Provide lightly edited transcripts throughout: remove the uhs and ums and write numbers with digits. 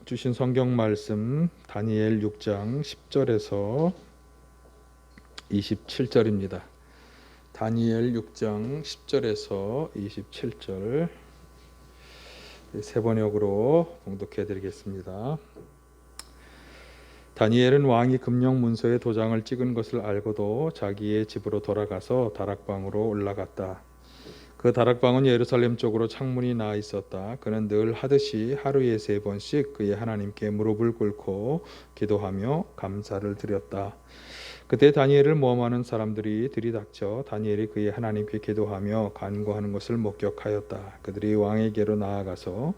주신 성경 말씀 다니엘 6장 10절에서 27절입니다. 다니엘 6장 10절에서 27절 세 번역으로 봉독해 드리겠습니다. 다니엘은 왕이 금령 문서에 도장을 찍은 것을 알고도 자기의 집으로 돌아가서 다락방으로 올라갔다. 그 다락방은 예루살렘 쪽으로 창문이 나 있었다. 그는 늘 하듯이 하루에 3번씩 그의 하나님께 무릎을 꿇고 기도하며 감사를 드렸다. 그때 다니엘을 모험하는 사람들이 들이닥쳐 다니엘이 그의 하나님께 기도하며 간구하는 것을 목격하였다. 그들이 왕에게로 나아가서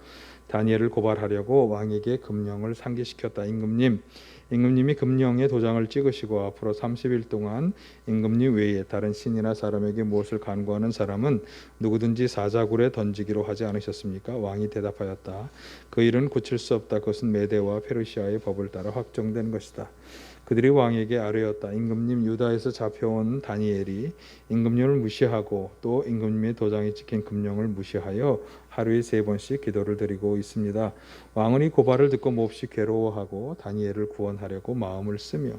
다니엘을 고발하려고 왕에게 금령을 상기시켰다. 임금님이 금령에 도장을 찍으시고 앞으로 30일 동안 임금님 외에 다른 신이나 사람에게 무엇을 간구하는 사람은 누구든지 사자굴에 던지기로 하지 않으셨습니까? 왕이 대답하였다. 그 일은 고칠 수 없다. 그것은 메대와 페르시아의 법을 따라 확정된 것이다. 그들이 왕에게 아뢰었다. 임금님, 유다에서 잡혀온 다니엘이 임금님을 무시하고 또 임금님의 도장이 찍힌 금령을 무시하여 하루에 3번씩 기도를 드리고 있습니다. 왕은 이 고발을 듣고 몹시 괴로워하고 다니엘을 구원하려고 마음을 쓰며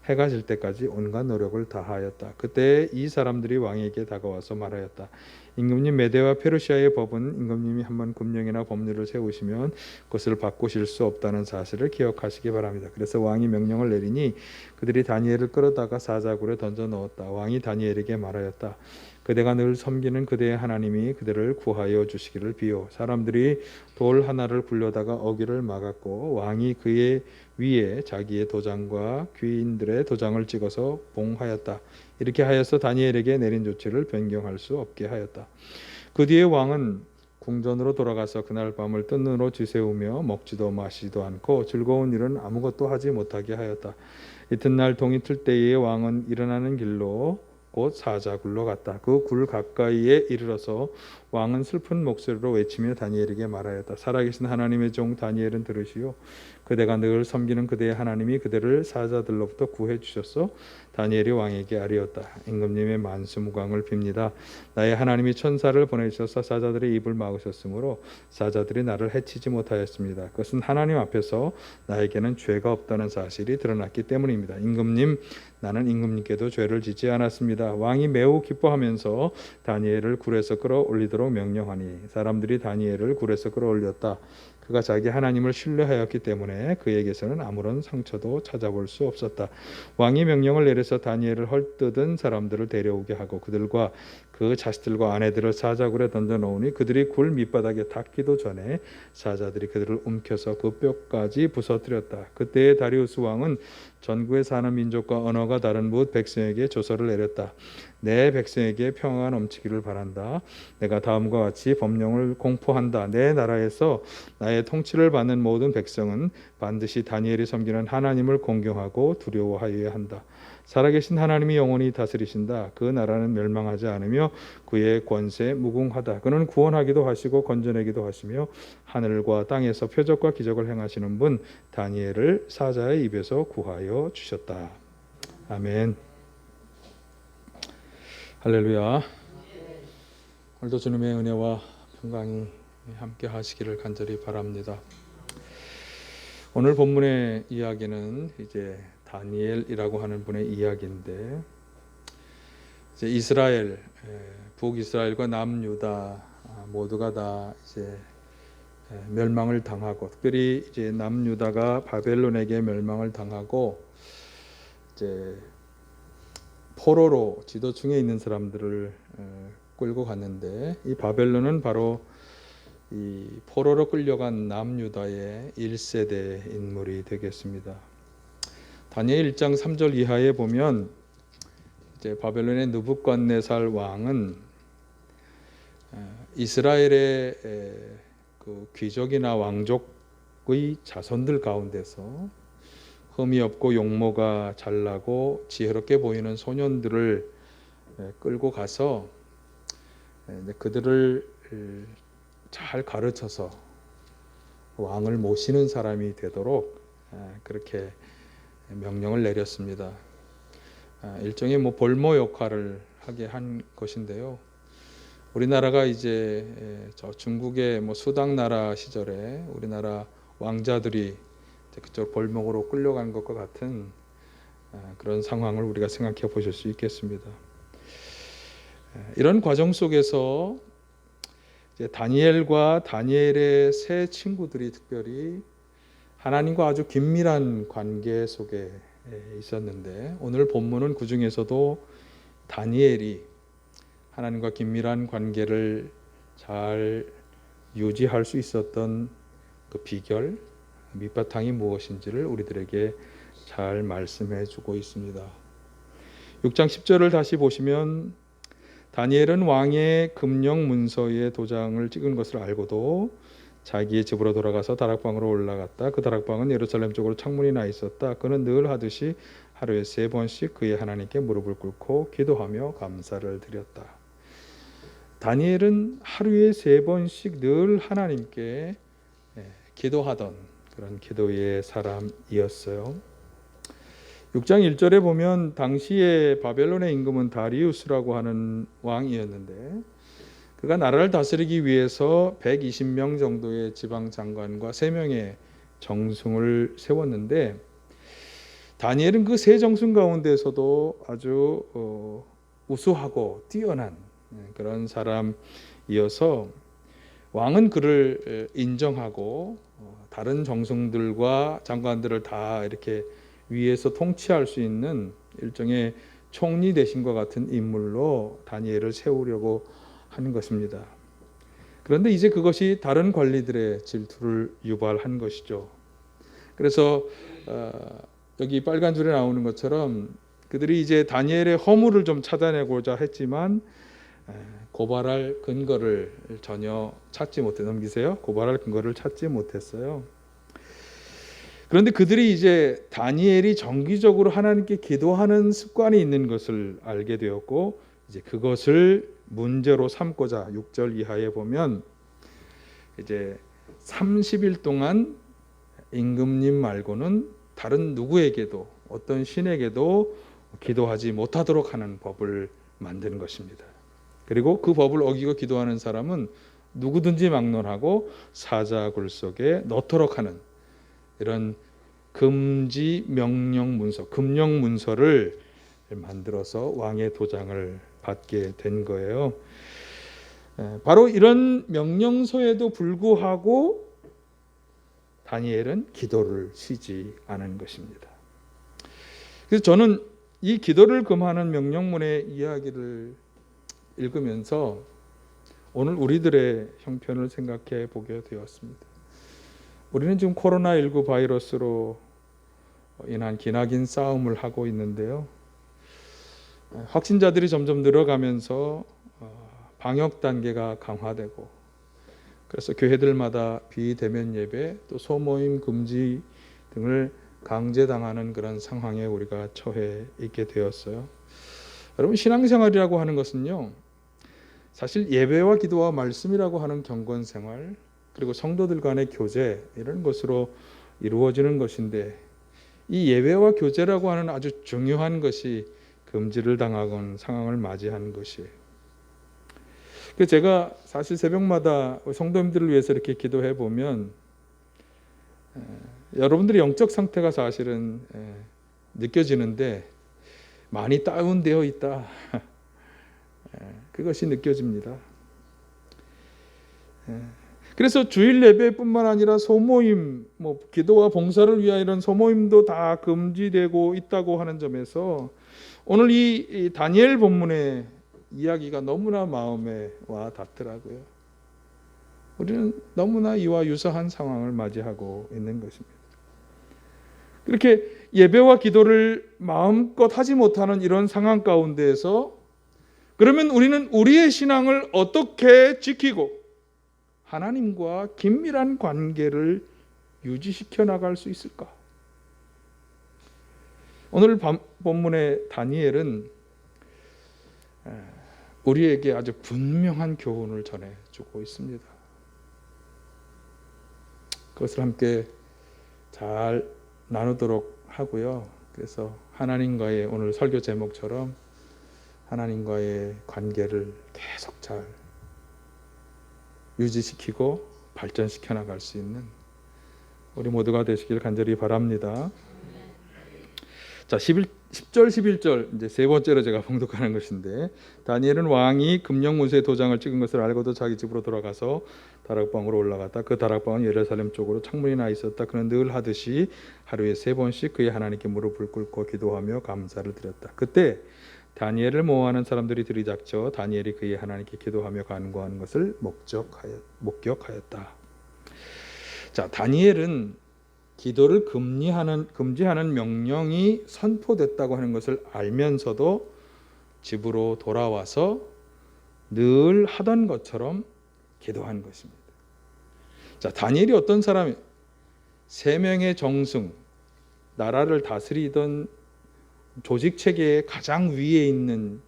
해가 질 때까지 온갖 노력을 다하였다. 그때 이 사람들이 왕에게 다가와서 말하였다. 임금님, 메대와 페르시아의 법은 임금님이 한번 금령이나 법률을 세우시면 그것을 바꾸실 수 없다는 사실을 기억하시기 바랍니다. 그래서 왕이 명령을 내리니 그들이 다니엘을 끌어다가 사자굴에 던져 넣었다. 왕이 다니엘에게 말하였다. 그대가 늘 섬기는 그대의 하나님이 그들을 구하여 주시기를 비요. 사람들이 돌 하나를 굴려다가 어귀를 막았고 왕이 그의 위에 자기의 도장과 귀인들의 도장을 찍어서 봉하였다. 이렇게 하여서 다니엘에게 내린 조치를 변경할 수 없게 하였다. 그 뒤에 왕은 궁전으로 돌아가서 그날 밤을 뜬 눈으로 쥐새우며 먹지도 마시지도 않고 즐거운 일은 아무것도 하지 못하게 하였다. 이튿날 동이 틀 때에 왕은 일어나는 길로 곧 사자굴로 갔다. 그 굴 가까이에 이르러서 왕은 슬픈 목소리로 외치며 다니엘에게 말하였다. 살아계신 하나님의 종 다니엘은 들으시오. 그대가 늘 섬기는 그대의 하나님이 그대를 사자들로부터 구해 주셨소. 다니엘이 왕에게 아뢰었다. 임금님의 만수무강을 빕니다. 나의 하나님이 천사를 보내주셔서 사자들의 입을 막으셨으므로 사자들이 나를 해치지 못하였습니다. 그것은 하나님 앞에서 나에게는 죄가 없다는 사실이 드러났기 때문입니다. 임금님, 나는 임금님께도 죄를 짓지 않았습니다. 왕이 매우 기뻐하면서 다니엘을 굴에서 끌어올리도록 명령하니 사람들이 다니엘을 굴에서 끌어올렸다. 그가 자기 하나님을 신뢰하였기 때문에 그에게서는 아무런 상처도 찾아볼 수 없었다. 왕이 명령을 내려서 다니엘을 헐뜯은 사람들을 데려오게 하고 그들과 그 자식들과 아내들을 사자굴에 던져 놓으니 그들이 굴 밑바닥에 닿기도 전에 사자들이 그들을 움켜서 그 뼈까지 부서뜨렸다. 그때의 다리우스 왕은 전국에 사는 민족과 언어가 다른 뭇 백성에게 조서를 내렸다. 내 백성에게 평화가 넘치기를 바란다. 내가 다음과 같이 법령을 공포한다. 내 나라에서 나의 통치를 받는 모든 백성은 반드시 다니엘이 섬기는 하나님을 공경하고 두려워하여야 한다. 살아계신 하나님이 영원히 다스리신다. 그 나라는 멸망하지 않으며 그의 권세 무궁하다. 그는 구원하기도 하시고 건져내기도 하시며 하늘과 땅에서 표적과 기적을 행하시는 분 다니엘을 사자의 입에서 구하여 주셨다. 아멘. 할렐루야. 오늘도 주님의 은혜와 평강이 함께 하시기를 간절히 바랍니다. 오늘 본문의 이야기는 이제 다니엘이라고 하는 분의 이야기인데, 이제 이스라엘, 북이스라엘과 남유다 모두가 다 이제 멸망을 당하고, 특별히 이제 남유다가 바벨론에게 멸망을 당하고, 이제 포로로 지도층에 있는 사람들을 끌고 갔는데, 이 바벨론은 바로 이 포로로 끌려간 남유다의 1세대 인물이 되겠습니다. 다니엘 1장 3절 이하에 보면 이제 바벨론의 느부갓네살 왕은 이스라엘의 그 귀족이나 왕족의 자손들 가운데서 흠이 없고 용모가 잘나고 지혜롭게 보이는 소년들을 끌고 가서 그들을 잘 가르쳐서 왕을 모시는 사람이 되도록 그렇게 명령을 내렸습니다. 일종의 볼모 역할을 하게 한 것인데요. 우리나라가 이제 저 중국의 수당 나라 시절에 우리나라 왕자들이 그쪽 골목으로 끌려간 것과 같은 그런 상황을 우리가 생각해 보실 수 있겠습니다. 이런 과정 속에서 다니엘과 다니엘의 세 친구들이 특별히 하나님과 아주 긴밀한 관계 속에 있었는데, 오늘 본문은 그 중에서도 다니엘이 하나님과 긴밀한 관계를 잘 유지할 수 있었던 그 비결, 밑바탕이 무엇인지를 우리들에게 잘 말씀해 주고 있습니다. 6장 10절을 다시 보시면, 다니엘은 왕의 금령 문서에 도장을 찍은 것을 알고도 자기의 집으로 돌아가서 다락방으로 올라갔다. 그 다락방은 예루살렘 쪽으로 창문이 나 있었다. 그는 늘 하듯이 하루에 3번씩 그의 하나님께 무릎을 꿇고 기도하며 감사를 드렸다. 다니엘은 하루에 3번씩 늘 하나님께 기도하던 그런 기도의 사람이었어요. 6장 1절에 보면 당시에 바벨론의 임금은 다리우스라고 하는 왕이었는데, 그가 나라를 다스리기 위해서 120명 정도의 지방장관과 3명의 정승을 세웠는데, 다니엘은 그 세 정승 가운데서도 아주 우수하고 뛰어난 그런 사람이어서 왕은 그를 인정하고 다른 정승들과 장관들을 다 이렇게 위에서 통치할 수 있는 일종의 총리 대신과 같은 인물로 다니엘을 세우려고 하는 것입니다. 그런데 이제 그것이 다른 관리들의 질투를 유발한 것이죠. 그래서 여기 빨간 줄에 나오는 것처럼 그들이 이제 다니엘의 허물을 좀 찾아내고자 했지만 고발할 근거를 전혀 찾지 못해. 넘기세요. 고발할 근거를 찾지 못했어요. 그런데 그들이 이제 다니엘이 정기적으로 하나님께 기도하는 습관이 있는 것을 알게 되었고, 이제 그것을 문제로 삼고자 6절 이하에 보면 이제 30일 동안 임금님 말고는 다른 누구에게도, 어떤 신에게도 기도하지 못하도록 하는 법을 만드는 것입니다. 그리고 그 법을 어기고 기도하는 사람은 누구든지 막론하고 사자굴 속에 넣도록 하는 이런 금지 명령 문서, 금령 문서를 만들어서 왕의 도장을 받게 된 거예요. 바로 이런 명령서에도 불구하고 다니엘은 기도를 쉬지 않은 것입니다. 그래서 저는 이 기도를 금하는 명령문의 이야기를 읽으면서 오늘 우리들의 형편을 생각해 보게 되었습니다. 우리는 지금 코로나19 바이러스로 인한 기나긴 싸움을 하고 있는데요. 확진자들이 점점 늘어가면서 방역 단계가 강화되고, 그래서 교회들마다 비대면 예배, 또 소모임 금지 등을 강제당하는 그런 상황에 우리가 처해 있게 되었어요. 여러분, 신앙생활이라고 하는 것은요, 사실 예배와 기도와 말씀이라고 하는 경건생활, 그리고 성도들 간의 교제, 이런 것으로 이루어지는 것인데, 이 예배와 교제라고 하는 아주 중요한 것이 금지를 당하건 상황을 맞이하는 것이에요. 그래서 제가 사실 새벽마다 성도님들을 위해서 이렇게 기도해 보면 여러분들의 영적 상태가 사실은 느껴지는데 많이 다운되어 있다. 그것이 느껴집니다. 그래서 주일 예배뿐만 아니라 소모임, 기도와 봉사를 위한 이런 소모임도 다 금지되고 있다고 하는 점에서 오늘 이 다니엘 본문의 이야기가 너무나 마음에 와 닿더라고요. 우리는 너무나 이와 유사한 상황을 맞이하고 있는 것입니다. 그렇게 예배와 기도를 마음껏 하지 못하는 이런 상황 가운데에서 그러면 우리는 우리의 신앙을 어떻게 지키고 하나님과 긴밀한 관계를 유지시켜 나갈 수 있을까? 오늘 본문의 다니엘은 우리에게 아주 분명한 교훈을 전해주고 있습니다. 그것을 함께 잘 나누도록 하고요. 그래서 하나님과의, 오늘 설교 제목처럼 하나님과의 관계를 계속 잘 유지시키고 발전시켜 나갈 수 있는 우리 모두가 되시길 간절히 바랍니다. 자, 10절 11절 이제 세 번째로 제가 봉독하는 것인데, 다니엘은 왕이 금령 문서에 도장을 찍은 것을 알고도 자기 집으로 돌아가서 다락방으로 올라갔다. 그 다락방은 예루살렘 쪽으로 창문이 나 있었다. 그는 늘 하듯이 하루에 3번씩 그의 하나님께 무릎을 꿇고 기도하며 감사를 드렸다. 그때 다니엘을 모함하는 사람들이 들이닥쳐 다니엘이 그의 하나님께 기도하며 간구하는 것을 목격하였다. 자, 다니엘은 기도를 금지하는 명령이 선포됐다고 하는 것을 알면서도 집으로 돌아와서 늘 하던 것처럼 기도한 것입니다. 자, 다니엘이 어떤 사람이 3명의 정승, 나라를 다스리던 조직 체계의 가장 위에 있는,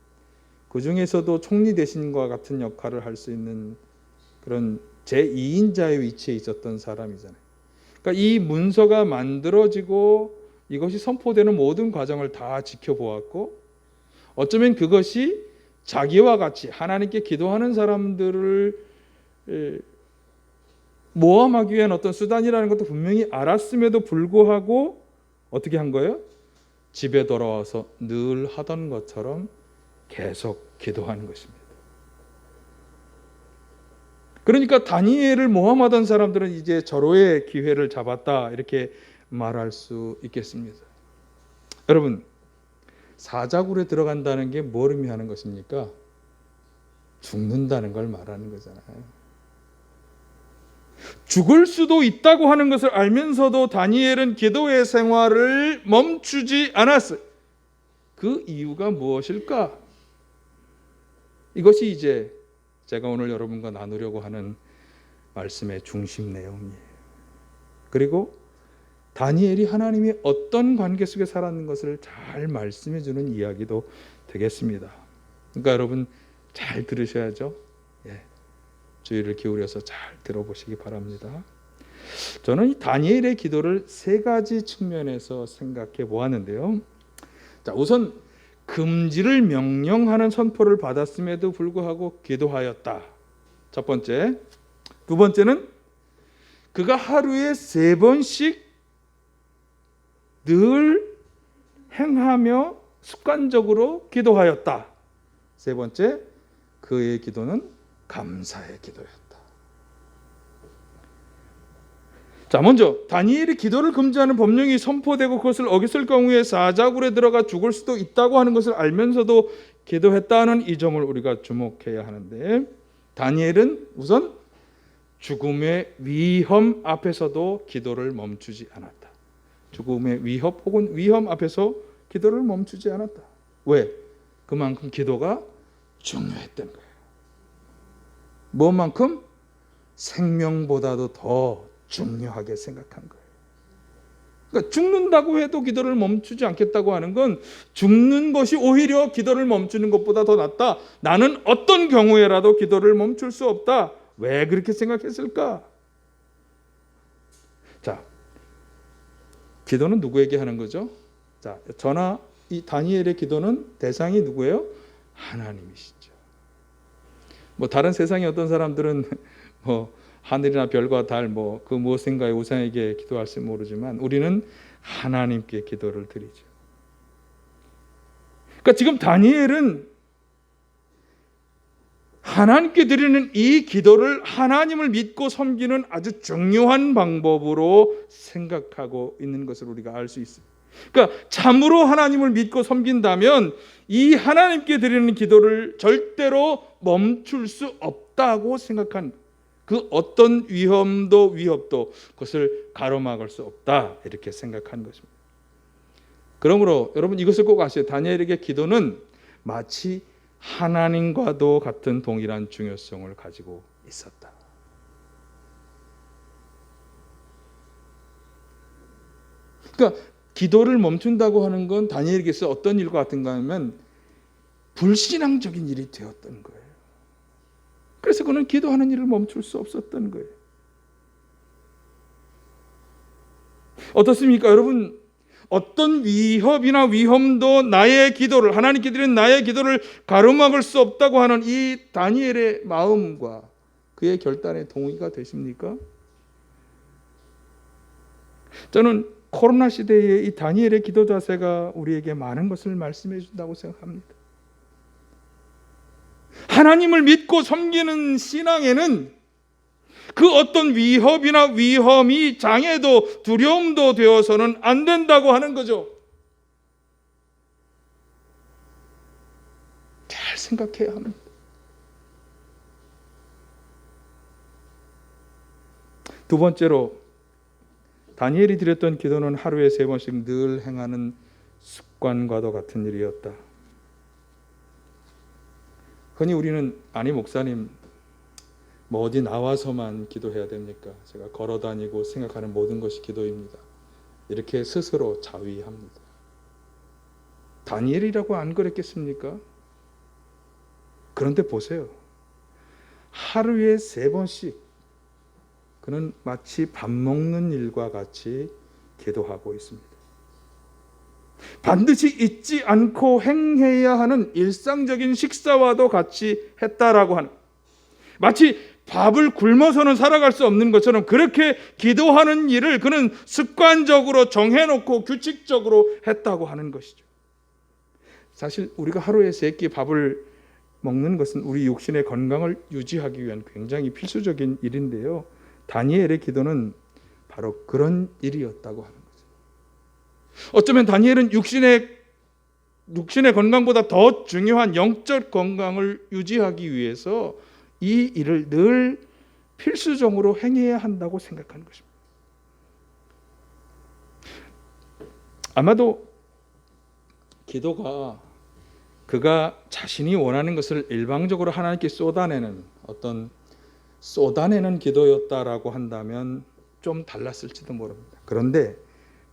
그 중에서도 총리 대신과 같은 역할을 할 수 있는 그런 제2인자의 위치에 있었던 사람이잖아요. 그러니까 이 문서가 만들어지고 이것이 선포되는 모든 과정을 다 지켜보았고, 어쩌면 그것이 자기와 같이 하나님께 기도하는 사람들을 모함하기 위한 어떤 수단이라는 것도 분명히 알았음에도 불구하고 어떻게 한 거예요? 집에 돌아와서 늘 하던 것처럼 계속 기도하는 것입니다. 그러니까 다니엘을 모함하던 사람들은 이제 절호의 기회를 잡았다, 이렇게 말할 수 있겠습니다. 여러분, 사자굴에 들어간다는 게 뭘 의미하는 것입니까? 죽는다는 걸 말하는 거잖아요. 죽을 수도 있다고 하는 것을 알면서도 다니엘은 기도의 생활을 멈추지 않았어요. 그 이유가 무엇일까? 이것이 이제 제가 오늘 여러분과 나누려고 하는 말씀의 중심 내용이에요. 그리고 다니엘이 하나님이 어떤 관계 속에 살았는 것을 잘 말씀해 주는 이야기도 되겠습니다. 그러니까 여러분 잘 들으셔야죠. 주의를 기울여서 잘 들어보시기 바랍니다. 저는 이 다니엘의 기도를 3가지 측면에서 생각해 보았는데요. 자, 우선 금지를 명령하는 선포를 받았음에도 불구하고 기도하였다. 첫 번째. 두 번째는 그가 하루에 3번씩 늘 행하며 습관적으로 기도하였다. 세 번째, 그의 기도는 감사의 기도였다. 자, 먼저 다니엘이 기도를 금지하는 법령이 선포되고 그것을 어겼을 경우에 사자굴에 들어가 죽을 수도 있다고 하는 것을 알면서도 기도했다는 이 점을 우리가 주목해야 하는데, 다니엘은 우선 죽음의 위험 앞에서도 기도를 멈추지 않았다. 죽음의 위협 혹은 위험 앞에서 기도를 멈추지 않았다. 왜? 그만큼 기도가 중요했던 거예요. 무엇만큼? 생명보다도 더 중요하게 생각한 거예요. 그러니까 죽는다고 해도 기도를 멈추지 않겠다고 하는 건 죽는 것이 오히려 기도를 멈추는 것보다 더 낫다. 나는 어떤 경우에라도 기도를 멈출 수 없다. 왜 그렇게 생각했을까? 자, 기도는 누구에게 하는 거죠? 자, 저나 이 다니엘의 기도는 대상이 누구예요? 하나님이시죠. 뭐 다른 세상의 어떤 사람들은 뭐 하늘이나 별과 달 그 무엇인가의 우상에게 기도할지 모르지만 우리는 하나님께 기도를 드리죠. 그러니까 지금 다니엘은 하나님께 드리는 이 기도를 하나님을 믿고 섬기는 아주 중요한 방법으로 생각하고 있는 것을 우리가 알 수 있어요. 그러니까 참으로 하나님을 믿고 섬긴다면 이 하나님께 드리는 기도를 절대로 멈출 수 없다고 생각한, 그 어떤 위협도 그것을 가로막을 수 없다, 이렇게 생각한 것입니다. 그러므로 여러분 이것을 꼭 아세요. 다니엘에게 기도는 마치 하나님과도 같은 동일한 중요성을 가지고 있었다. 그러니까 기도를 멈춘다고 하는 건 다니엘에게서 어떤 일과 같은가 하면 불신앙적인 일이 되었던 거예요. 그래서 그는 기도하는 일을 멈출 수 없었던 거예요. 어떻습니까? 여러분, 어떤 위협이나 위험도 나의 기도를, 하나님께 드리는 나의 기도를 가로막을 수 없다고 하는 이 다니엘의 마음과 그의 결단에 동의가 되십니까? 저는 코로나 시대에 이 다니엘의 기도 자세가 우리에게 많은 것을 말씀해 준다고 생각합니다. 하나님을 믿고 섬기는 신앙에는 그 어떤 위협이나 위험이 장애도 두려움도 되어서는 안 된다고 하는 거죠. 잘 생각해야 합니다. 두 번째로 다니엘이 드렸던 기도는 하루에 3번씩 늘 행하는 습관과도 같은 일이었다. 흔히 우리는 아니 목사님 뭐 어디 나와서만 기도해야 됩니까? 제가 걸어다니고 생각하는 모든 것이 기도입니다. 이렇게 스스로 자위합니다. 다니엘이라고 안 그랬겠습니까? 그런데 보세요. 하루에 3번씩 그는 마치 밥 먹는 일과 같이 기도하고 있습니다. 반드시 잊지 않고 행해야 하는 일상적인 식사와도 같이 했다라고 하는, 마치 밥을 굶어서는 살아갈 수 없는 것처럼 그렇게 기도하는 일을 그는 습관적으로 정해놓고 규칙적으로 했다고 하는 것이죠. 사실 우리가 하루에 3끼 밥을 먹는 것은 우리 육신의 건강을 유지하기 위한 굉장히 필수적인 일인데요, 다니엘의 기도는 바로 그런 일이었다고 하는 거죠. 어쩌면 다니엘은 육신의 건강보다 더 중요한 영적 건강을 유지하기 위해서 이 일을 늘 필수적으로 행해야 한다고 생각하는 것입니다. 아마도 기도가 그가 자신이 원하는 것을 일방적으로 하나님께 쏟아내는 기도였다라고 한다면 좀 달랐을지도 모릅니다. 그런데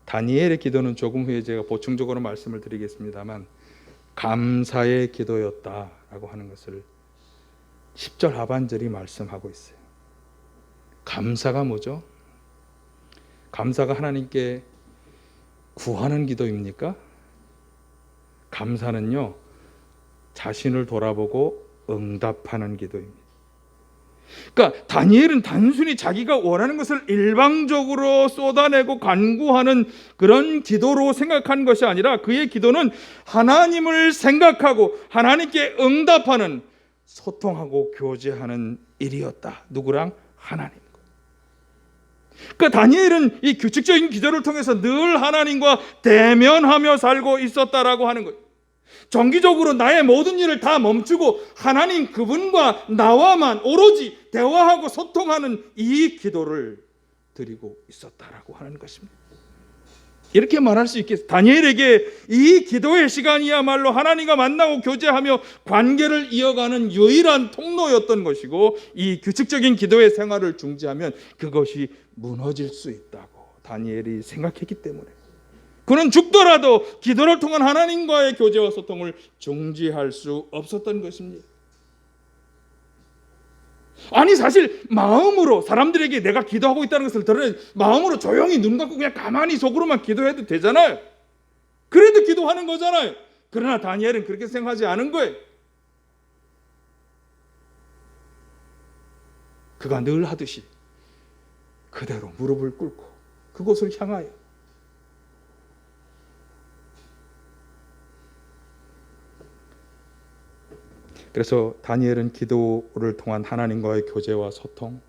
다니엘의 기도는 조금 후에 제가 보충적으로 말씀을 드리겠습니다만 감사의 기도였다라고 하는 것을 10절 하반절이 말씀하고 있어요. 감사가 뭐죠? 감사가 하나님께 구하는 기도입니까? 감사는요, 자신을 돌아보고 응답하는 기도입니다. 그러니까 다니엘은 단순히 자기가 원하는 것을 일방적으로 쏟아내고 간구하는 그런 기도로 생각한 것이 아니라 그의 기도는 하나님을 생각하고 하나님께 응답하는, 소통하고 교제하는 일이었다. 누구랑? 하나님과. 그러니까 다니엘은 이 규칙적인 기도를 통해서 늘 하나님과 대면하며 살고 있었다라고 하는 거예요. 정기적으로 나의 모든 일을 다 멈추고 하나님 그분과 나와만 오로지 대화하고 소통하는 이 기도를 드리고 있었다라고 하는 것입니다. 이렇게 말할 수 있겠습니다. 다니엘에게 이 기도의 시간이야말로 하나님과 만나고 교제하며 관계를 이어가는 유일한 통로였던 것이고, 이 규칙적인 기도의 생활을 중지하면 그것이 무너질 수 있다고 다니엘이 생각했기 때문에 그는 죽더라도 기도를 통한 하나님과의 교제와 소통을 중지할 수 없었던 것입니다. 아니 사실 마음으로 사람들에게 내가 기도하고 있다는 것을 들으면 마음으로 조용히 눈 감고 그냥 가만히 속으로만 기도해도 되잖아요. 그래도 기도하는 거잖아요. 그러나 다니엘은 그렇게 생각하지 않은 거예요. 그가 늘 하듯이 그대로 무릎을 꿇고 그곳을 향하여 그래서 다니엘은 기도를 통한 하나님과의 교제와 소통,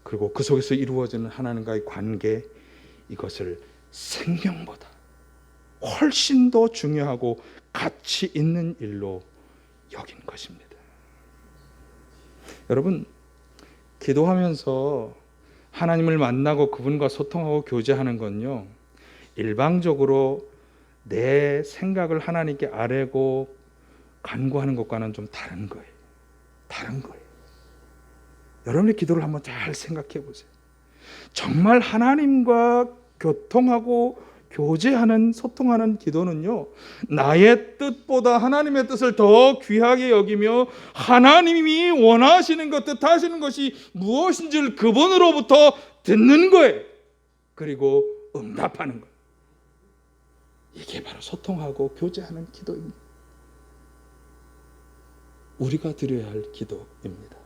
그리고 그 속에서 이루어지는 하나님과의 관계, 이것을 생명보다 훨씬 더 중요하고 가치 있는 일로 여긴 것입니다. 여러분, 기도하면서 하나님을 만나고 그분과 소통하고 교제하는 건요, 일방적으로 내 생각을 하나님께 아뢰고 간구하는 것과는 좀 다른 거예요. 여러분의 기도를 한번 잘 생각해 보세요. 정말 하나님과 교통하고 교제하는, 소통하는 기도는요, 나의 뜻보다 하나님의 뜻을 더 귀하게 여기며 하나님이 원하시는 것, 뜻하시는 것이 무엇인지를 그분으로부터 듣는 거예요. 그리고 응답하는 거예요. 이게 바로 소통하고 교제하는 기도입니다. 우리가 드려야 할 기도입니다.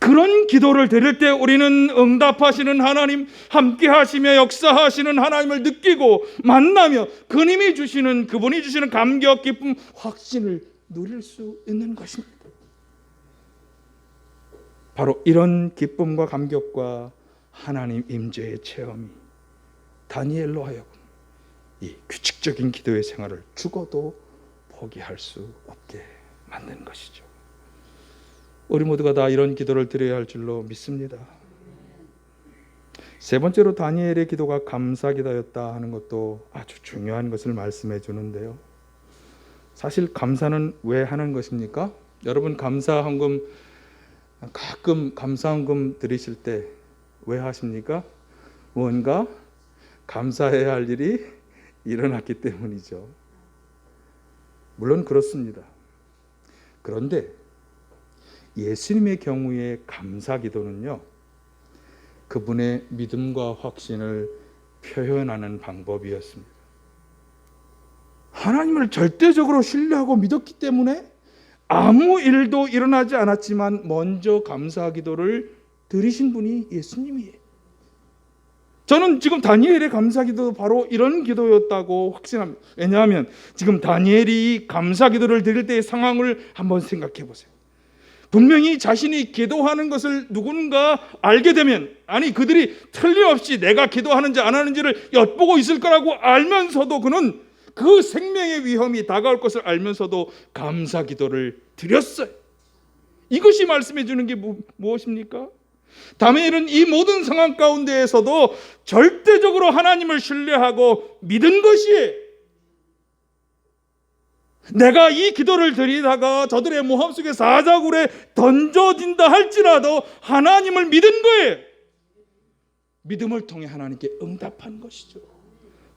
그런 기도를 드릴 때 우리는 응답하시는 하나님, 함께 하시며 역사하시는 하나님을 느끼고 만나며 그분이 주시는 감격, 기쁨, 확신을 누릴 수 있는 것입니다. 바로 이런 기쁨과 감격과 하나님 임재의 체험이 다니엘로 하여금 이 규칙적인 기도의 생활을 죽어도 포기할 수 없게 만든 것이죠. 우리 모두가 다 이런 기도를 드려야 할 줄로 믿습니다. 세 번째로 다니엘의 기도가 감사 기도였다 하는 것도 아주 중요한 것을 말씀해 주는데요. 사실 감사는 왜 하는 것입니까? 여러분 가끔 감사헌금 드리실 때 왜 하십니까? 뭔가 감사해야 할 일이 일어났기 때문이죠. 물론 그렇습니다. 그런데 예수님의 경우에 감사 기도는요, 그분의 믿음과 확신을 표현하는 방법이었습니다. 하나님을 절대적으로 신뢰하고 믿었기 때문에 아무 일도 일어나지 않았지만 먼저 감사 기도를 드리신 분이 예수님이에요. 저는 지금 다니엘의 감사 기도도 바로 이런 기도였다고 확신합니다. 왜냐하면 지금 다니엘이 감사 기도를 드릴 때의 상황을 한번 생각해 보세요. 분명히 자신이 기도하는 것을 누군가 알게 되면, 아니 그들이 틀림없이 내가 기도하는지 안 하는지를 엿보고 있을 거라고 알면서도 그는 그 생명의 위험이 다가올 것을 알면서도 감사 기도를 드렸어요. 이것이 말씀해 주는 게 무엇입니까? 다니엘은 이 모든 상황 가운데에서도 절대적으로 하나님을 신뢰하고 믿은 것이에요. 내가 이 기도를 드리다가 저들의 모함 속에 사자굴에 던져진다 할지라도 하나님을 믿은 거예요. 믿음을 통해 하나님께 응답한 것이죠.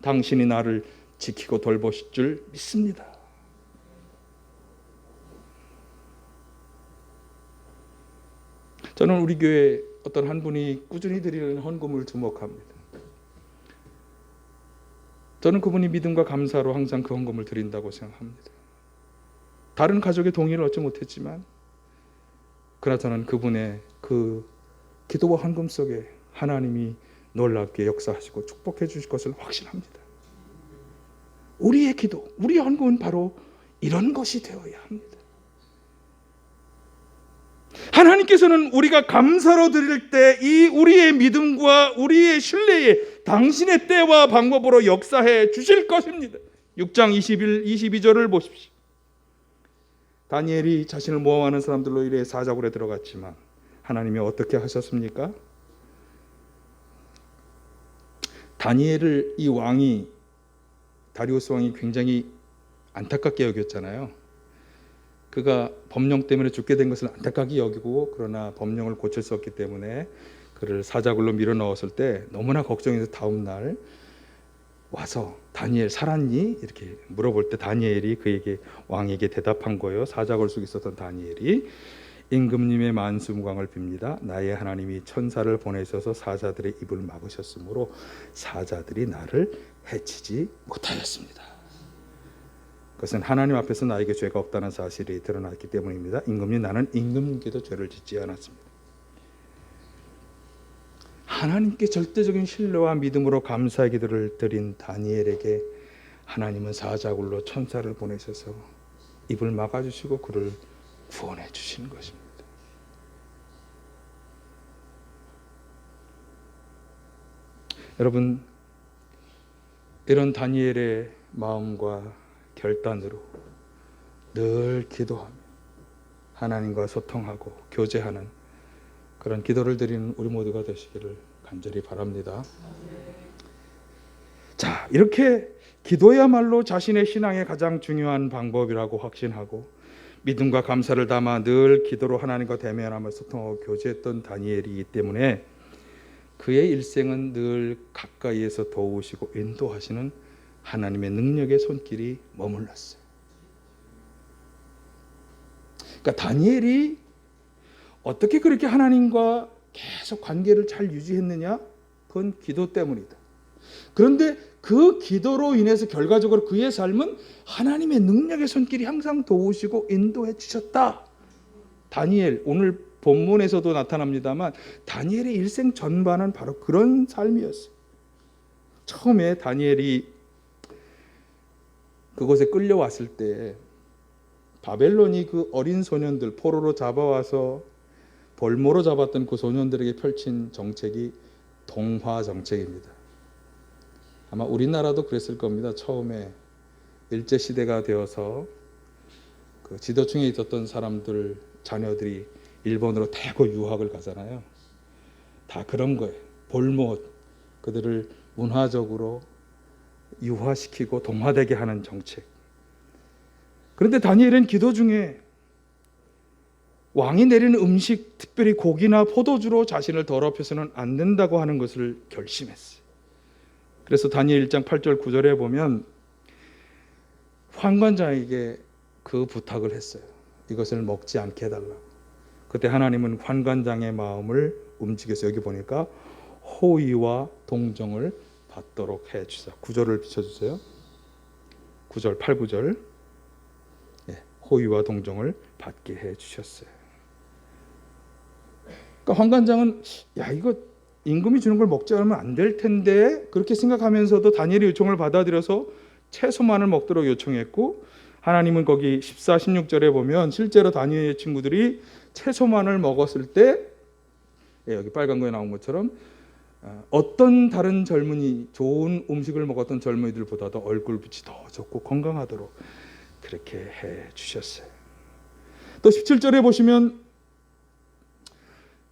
당신이 나를 지키고 돌보실 줄 믿습니다. 저는 우리 교회 어떤 한 분이 꾸준히 드리는 헌금을 주목합니다. 저는 그분이 믿음과 감사로 항상 그 헌금을 드린다고 생각합니다. 다른 가족의 동의를 얻지 못했지만 그러나 저는 그분의 그 기도와 헌금 속에 하나님이 놀랍게 역사하시고 축복해 주실 것을 확신합니다. 우리의 기도, 우리의 헌금은 바로 이런 것이 되어야 합니다. 하나님께서는 우리가 감사로 드릴 때 이 우리의 믿음과 우리의 신뢰에 당신의 때와 방법으로 역사해 주실 것입니다. 6장 22절을 보십시오. 다니엘이 자신을 모함하는 사람들로 인해 사자굴에 들어갔지만 하나님이 어떻게 하셨습니까? 다니엘을 이 왕이, 다리우스 왕이 굉장히 안타깝게 여겼잖아요. 그가 법령 때문에 죽게 된 것을 안타깝게 여기고, 그러나 법령을 고칠 수 없기 때문에 그를 사자굴로 밀어 넣었을 때 너무나 걱정해서 다음 날 와서 다니엘 살았니? 이렇게 물어볼 때 다니엘이 그에게, 왕에게 대답한 거예요. 사자굴 속에 있었던 다니엘이 임금님의 만수무강을 빕니다. 나의 하나님이 천사를 보내셔서 사자들의 입을 막으셨으므로 사자들이 나를 해치지 못하였습니다. 그것은 하나님 앞에서 나에게 죄가 없다는 사실이 드러났기 때문입니다. 임금님, 나는 임금님께도 죄를 짓지 않았습니다. 하나님께 절대적인 신뢰와 믿음으로 감사의 기도를 드린 다니엘에게 하나님은 사자굴로 천사를 보내셔서 입을 막아주시고 그를 구원해 주시는 것입니다. 여러분, 이런 다니엘의 마음과 결단으로 늘 기도하며 하나님과 소통하고 교제하는 그런 기도를 드리는 우리 모두가 되시기를 간절히 바랍니다. 자, 이렇게 기도야말로 자신의 신앙의 가장 중요한 방법이라고 확신하고 믿음과 감사를 담아 늘 기도로 하나님과 대면하며 소통하고 교제했던 다니엘이기 때문에 그의 일생은 늘 가까이에서 도우시고 인도하시는 하나님의 능력의 손길이 머물렀어요. 그러니까 다니엘이 어떻게 그렇게 하나님과 계속 관계를 잘 유지했느냐? 그건 기도 때문이다. 그런데 그 기도로 인해서 결과적으로 그의 삶은 하나님의 능력의 손길이 항상 도우시고 인도해 주셨다. 다니엘, 오늘 본문에서도 나타납니다만 다니엘의 일생 전반은 바로 그런 삶이었어요. 처음에 다니엘이 그곳에 끌려왔을 때 바벨론이 그 어린 소년들 포로로 잡아와서 볼모로 잡았던 그 소년들에게 펼친 정책이 동화 정책입니다. 아마 우리나라도 그랬을 겁니다. 처음에 일제시대가 되어서 그 지도층에 있었던 사람들 자녀들이 일본으로 대거 유학을 가잖아요. 다 그런 거예요. 볼모, 그들을 문화적으로 유화시키고 동화되게 하는 정책. 그런데 다니엘은 기도 중에 왕이 내리는 음식, 특별히 고기나 포도주로 자신을 더럽혀서는 안 된다고 하는 것을 결심했어요. 그래서 다니엘 1장 8절 9절에 보면 환관장에게 그 부탁을 했어요. 이것을 먹지 않게 해달라고. 그때 하나님은 환관장의 마음을 움직여서 여기 보니까 호의와 동정을 받도록 해주사. 9절을 비춰주세요. 9절 8, 9절 호의와 동정을 받게 해주셨어요. 그러니까 환관장은 야 이거 임금이 주는 걸 먹지 않으면 안 될 텐데 그렇게 생각하면서도 다니엘의 요청을 받아들여서 채소만을 먹도록 요청했고, 하나님은 거기 14, 16절에 보면 실제로 다니엘의 친구들이 채소만을 먹었을 때 여기 빨간 거에 나온 것처럼 어떤 다른 젊은이, 좋은 음식을 먹었던 젊은이들보다도 얼굴빛이 더 좋고 건강하도록 그렇게 해 주셨어요. 또 17절에 보시면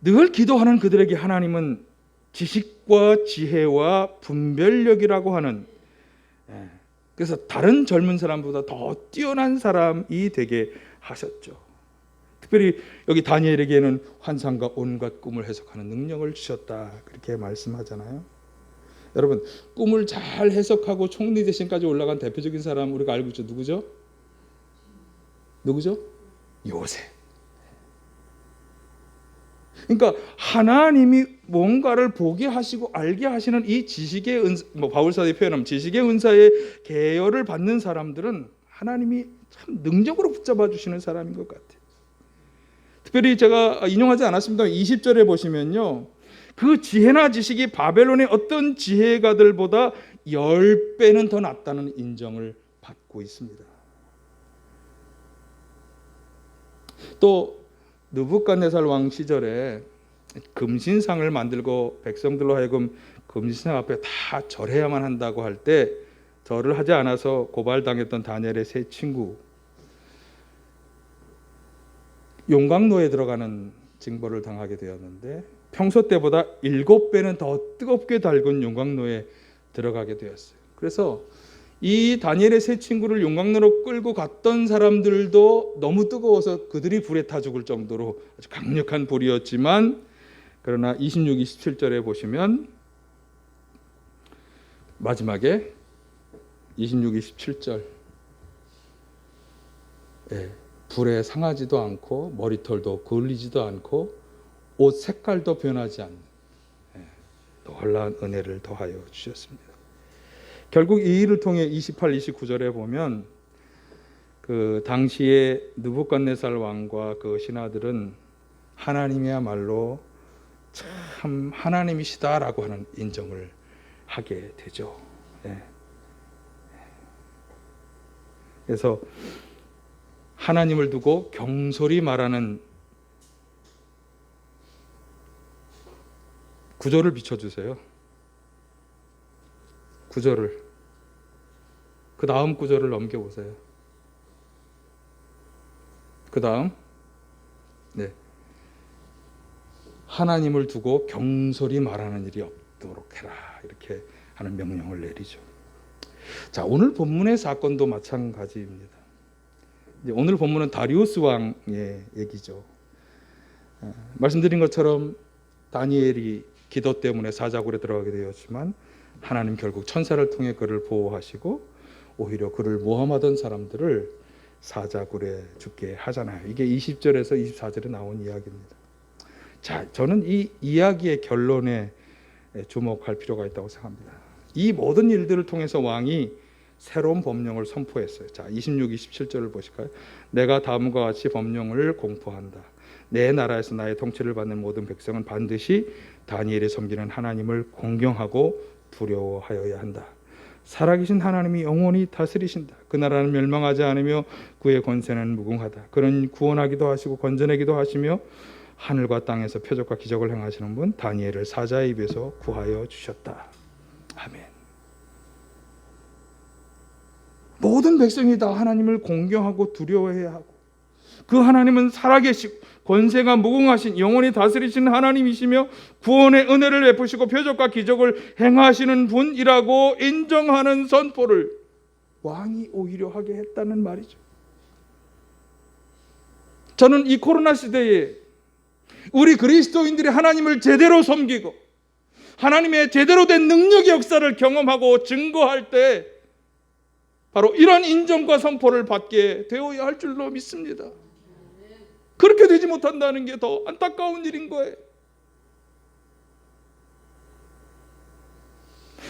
늘 기도하는 그들에게 하나님은 지식과 지혜와 분별력이라고 하는, 그래서 다른 젊은 사람보다 더 뛰어난 사람이 되게 하셨죠. 특별히 여기 다니엘에게는 환상과 온갖 꿈을 해석하는 능력을 주셨다, 그렇게 말씀하잖아요. 여러분, 꿈을 잘 해석하고 총리 대신까지 올라간 대표적인 사람 우리가 알고 있죠. 누구죠? 요셉. 그러니까 하나님이 뭔가를 보게 하시고 알게 하시는 이 지식의 은사, 바울사도의 표현하면 지식의 은사의 계열을 받는 사람들은 하나님이 참 능력으로 붙잡아 주시는 사람인 것 같아요. 특별히 제가 인용하지 않았습니다만 20절에 보시면요, 그 지혜나 지식이 바벨론의 어떤 지혜가들보다 10배는 더 낫다는 인정을 받고 있습니다. 또 느부갓네살 왕 시절에 금신상을 만들고 백성들로 하여금 금신상 앞에 다 절해야만 한다고 할 때 절을 하지 않아서 고발당했던 다니엘의 세 친구, 용광로에 들어가는 징벌을 당하게 되었는데 평소 때보다 7배는 더 뜨겁게 달군 용광로에 들어가게 되었어요. 그래서 이 다니엘의 세 친구를 용광로로 끌고 갔던 사람들도 너무 뜨거워서 그들이 불에 타 죽을 정도로 아주 강력한 불이었지만, 그러나 26, 27절에 보시면 마지막에 26, 27절 불에 상하지도 않고 머리털도 그을리지도 않고 옷 색깔도 변하지 않는 놀라운 은혜를 더하여 주셨습니다. 결국 이 일을 통해 28, 29절에 보면 그 당시에 느부갓네살 왕과 그 신하들은 하나님이야말로 참 하나님이시다라고 하는 인정을 하게 되죠. 그래서 하나님을 두고 경솔히 말하는 구절을 비춰주세요. 구절을, 그 다음 구절을 넘겨보세요. 그 다음 하나님을 두고 경솔히 말하는 일이 없도록 해라, 이렇게 하는 명령을 내리죠. 자, 오늘 본문의 사건도 마찬가지입니다. 오늘 본문은 다리우스 왕의 얘기죠. 말씀드린 것처럼 다니엘이 기도 때문에 사자굴에 들어가게 되었지만 하나님 결국 천사를 통해 그를 보호하시고 오히려 그를 모함하던 사람들을 사자굴에 죽게 하잖아요. 이게 20절에서 24절에 나온 이야기입니다. 자, 저는 이 이야기의 결론에 주목할 필요가 있다고 생각합니다. 이 모든 일들을 통해서 왕이 새로운 법령을 선포했어요. 자, 26, 27절을 보실까요? 내가 다음과 같이 법령을 공포한다. 내 나라에서 나의 통치를 받는 모든 백성은 반드시 다니엘이 섬기는 하나님을 공경하고 두려워하여야 한다. 살아계신 하나님이 영원히 다스리신다. 그 나라는 멸망하지 않으며 그의 권세는 무궁하다. 그는 구원하기도 하시고 건져내기도 하시며 하늘과 땅에서 표적과 기적을 행하시는 분 다니엘을 사자의 입에서 구하여 주셨다. 아멘. 모든 백성이 다 하나님을 공경하고 두려워해야 하고, 그 하나님은 살아계시고 권세가 무궁하신 영원히 다스리시는 하나님이시며 구원의 은혜를 베푸시고 표적과 기적을 행하시는 분이라고 인정하는 선포를 왕이 오히려 하게 했다는 말이죠. 저는 이 코로나 시대에 우리 그리스도인들이 하나님을 제대로 섬기고 하나님의 제대로 된 능력의 역사를 경험하고 증거할 때 바로 이런 인정과 선포를 받게 되어야 할 줄로 믿습니다. 그렇게 되지 못한다는 게 더 안타까운 일인 거예요.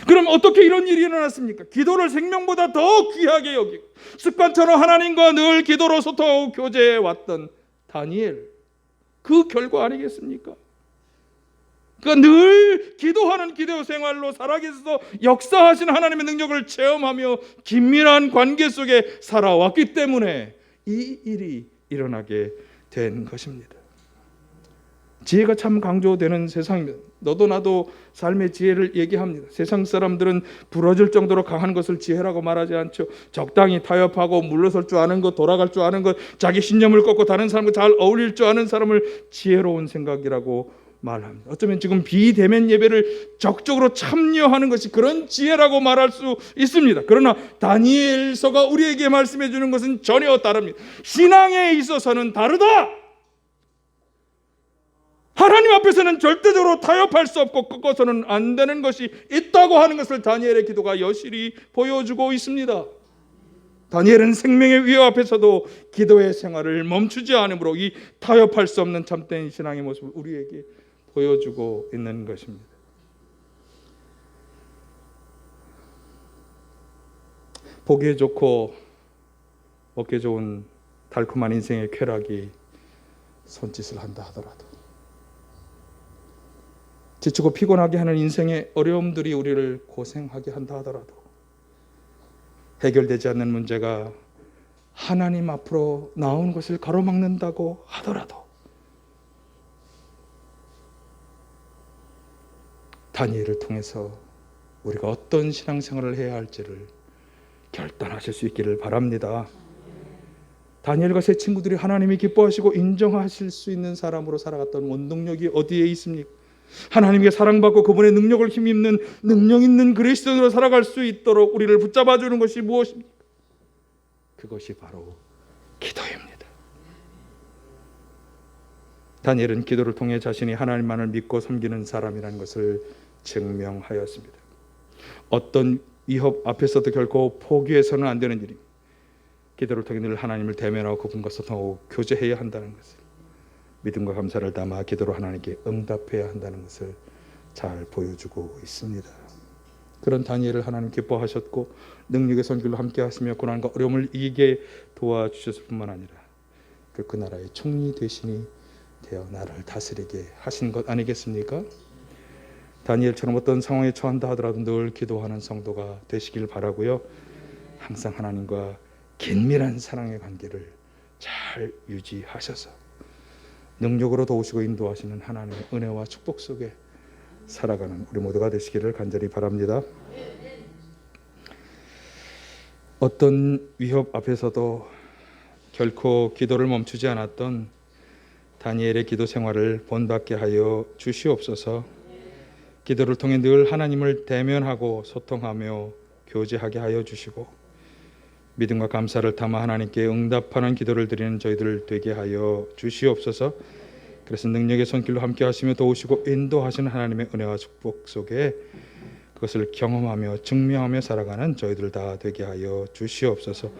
그럼 어떻게 이런 일이 일어났습니까? 기도를 생명보다 더 귀하게 여기고 습관처럼 하나님과 늘 기도로 소통하고 교제해 왔던 다니엘, 그 결과 아니겠습니까? 그러니까 늘 기도하는 기도 생활로 살아계셔서 역사하신 하나님의 능력을 체험하며 긴밀한 관계 속에 살아왔기 때문에 이 일이 일어나게 된 것입니다. 지혜가 참 강조되는 세상입니다. 너도 나도 삶의 지혜를 얘기합니다. 세상 사람들은 부러질 정도로 강한 것을 지혜라고 말하지 않죠. 적당히 타협하고 물러설 줄 아는 것, 돌아갈 줄 아는 것, 자기 신념을 꺾고 다른 사람과 잘 어울릴 줄 아는 사람을 지혜로운 생각이라고 말합니다. 어쩌면 지금 비대면 예배를 적극적으로 참여하는 것이 그런 지혜라고 말할 수 있습니다. 그러나 다니엘서가 우리에게 말씀해 주는 것은 전혀 다릅니다. 신앙에 있어서는 다르다. 하나님 앞에서는 절대적으로 타협할 수 없고 꺾어서는 안 되는 것이 있다고 하는 것을 다니엘의 기도가 여실히 보여주고 있습니다. 다니엘은 생명의 위협 앞에서도 기도의 생활을 멈추지 않으므로 이 타협할 수 없는 참된 신앙의 모습을 우리에게 보여주고 있는 것입니다. 보기에 좋고 먹기에 좋은 달콤한 인생의 쾌락이 손짓을 한다 하더라도, 지치고 피곤하게 하는 인생의 어려움들이 우리를 고생하게 한다 하더라도, 해결되지 않는 문제가 하나님 앞으로 나오는 것을 가로막는다고 하더라도 다니엘을 통해서 우리가 어떤 신앙생활을 해야 할지를 결단하실 수 있기를 바랍니다. 다니엘과 세 친구들이 하나님이 기뻐하시고 인정하실 수 있는 사람으로 살아갔던 원동력이 어디에 있습니까? 하나님께 사랑받고 그분의 능력을 힘입는 능력 있는 그리스도인으로 살아갈 수 있도록 우리를 붙잡아 주는 것이 무엇입니까? 그것이 바로 기도입니다. 다니엘은 기도를 통해 자신이 하나님만을 믿고 섬기는 사람이라는 것을 증명하였습니다. 어떤 위협 앞에서도 결코 포기해서는 안 되는 일입니다. 기도를 통해 늘 하나님을 대면하고 그분과 소통하고 교제해야 한다는 것을, 믿음과 감사를 담아 기도로 하나님께 응답해야 한다는 것을 잘 보여주고 있습니다. 그런 다니엘을 하나님 기뻐하셨고 능력의 손길로 함께 하시며 고난과 어려움을 이기게 도와주셨을 뿐만 아니라 그 나라의 총리 대신이 되어 나라를 다스리게 하신 것 아니겠습니까? 다니엘처럼 어떤 상황에 처한다 하더라도 늘 기도하는 성도가 되시길 바라고요. 항상 하나님과 긴밀한 사랑의 관계를 잘 유지하셔서 능력으로 도우시고 인도하시는 하나님의 은혜와 축복 속에 살아가는 우리 모두가 되시기를 간절히 바랍니다. 어떤 위협 앞에서도 결코 기도를 멈추지 않았던 다니엘의 기도 생활을 본받게 하여 주시옵소서. 기도를 통해 늘 하나님을 대면하고 소통하며 교제하게 하여 주시고 믿음과 감사를 담아 하나님께 응답하는 기도를 드리는 저희들 되게 하여 주시옵소서. 그래서 능력의 손길로 함께 하시며 도우시고 인도하시는 하나님의 은혜와 축복 속에 그것을 경험하며 증명하며 살아가는 저희들 다 되게 하여 주시옵소서.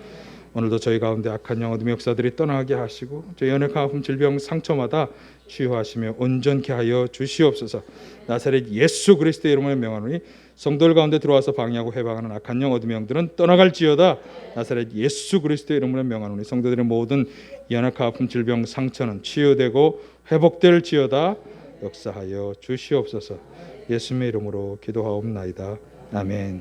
오늘도 저희 가운데 악한 영 어둠의 역사들이 떠나게 하시고 저희 연약한 아픔 질병 상처마다 치유하시며 온전케 하여 주시옵소서. 나사렛 예수 그리스도의 이름으로 명하노니 성도들 가운데 들어와서 방해하고 해방하는 악한 영 어둠의 영들은 떠나갈지어다. 나사렛 예수 그리스도의 이름으로 명하노니 성도들의 모든 연약한 아픔 질병 상처는 치유되고 회복될지어다. 역사하여 주시옵소서. 예수님의 이름으로 기도하옵나이다. 아멘.